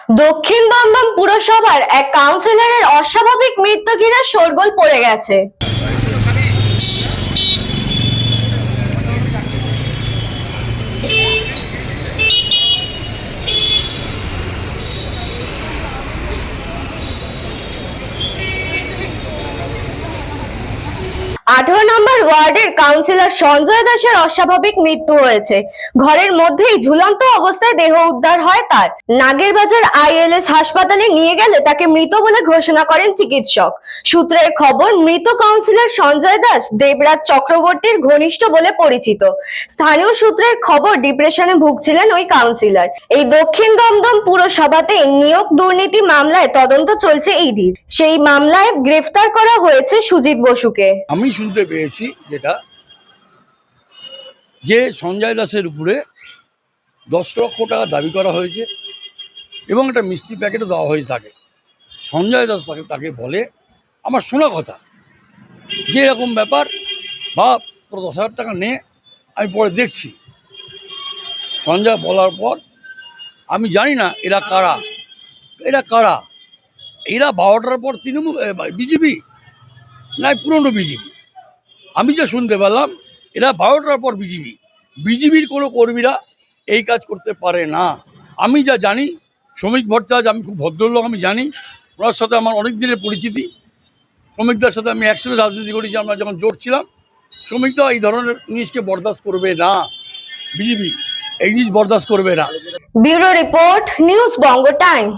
দক্ষিণ দমদম পুরসভার এক কাউন্সিলরের অস্বাভাবিক মৃত্যু ঘিরে শোরগোল পড়ে গেছে। 18 নম্বর ওয়ার্ডের কাউন্সিলর সঞ্জয় দাসের অস্বাভাবিক মৃত্যু হয়েছে। ঘরের মধ্যেই ঝুলন্ত অবস্থায় দেহ উদ্ধার হয় তার। নাগেরবাজার ILS হাসপাতালে নিয়ে গেলে তাকে মৃত বলে ঘোষণা করেন চিকিৎসক। সূত্রের খবর, মৃত কাউন্সিলর সঞ্জয় দাস দেবরাজ চক্রবর্তীর ঘনিষ্ঠ বলে পরিচিত। স্থানীয় সূত্রের খবর, ডিপ্রেশনে ভুগছিলেন ওই কাউন্সিলর। এই দক্ষিণ দমদম পুরসভাতে নিয়োগ দুর্নীতি মামলায় তদন্ত চলছে ইডির। সেই মামলায় গ্রেফতার করা হয়েছে সুজিত বসুকে। আমি শুনতে পেয়েছি যেটা যে সঞ্জয় দাসের উপরে 10 লক্ষ টাকা দাবি করা হয়েছে এবং একটা মিষ্টি প্যাকেটও দেওয়া হয়ে থাকে। সঞ্জয় দাস তাকে বলে, আমার শোনা কথা, যে এরকম ব্যাপার বা 10,000 টাকা নে, আমি পরে দেখছি। সঞ্জয় বলার পর আমি জানি না এরা কারা, এরা 12টার পর তৃণমূল বিজেপি না পুরনো বিজেপি। আমি যা শুনতে পেলাম এরা 12টার পর বিজেপির কোনো কর্মীরা এই কাজ করতে পারে না। আমি যা জানি, শ্রমিক ভট্টাচার্য, আমি খুব ভদ্রলোক, আমি জানি, ওনার সাথে আমার অনেক দিনের পরিচিতি। শ্রমিকদের সাথে আমি একসাথে রাজনীতি করেছি, আমরা যখন জোট ছিলাম। শ্রমিকরা এই ধরনের জিনিসকে বরদাস্ত করবে না, বিজেপি এই জিনিস বরদাস্ত করবে না। Bureau report, news Banga time.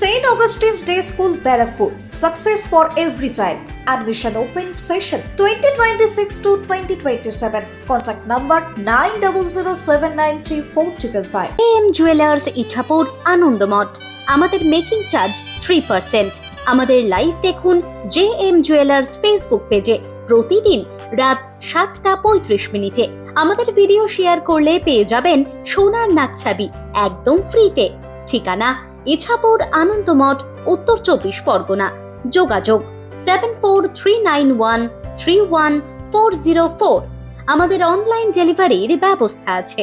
St. Augustine's Day School, Barakpur. Success for every child. Admission open session 2026 to 2027. Contact number 9007934555. AM Jewelers Ichapur Anandamath. আমাদের মেকিং চার্জ 3%। আমাদের লাইভ দেখুন JM Jewelers ফেসবুক পেজে প্রতিদিন রাত 7:35 আমাদের ভিডিও শেয়ার করলে পেয়ে যাবেন সোনার নাকছাবি একদম ফ্রিতে। ঠিকানা ইছাপুর আনন্দমঠ, উত্তর 24 পরগনা। যোগাযোগ 7439131404। আমাদের অনলাইন ডেলিভারির ব্যবস্থা আছে।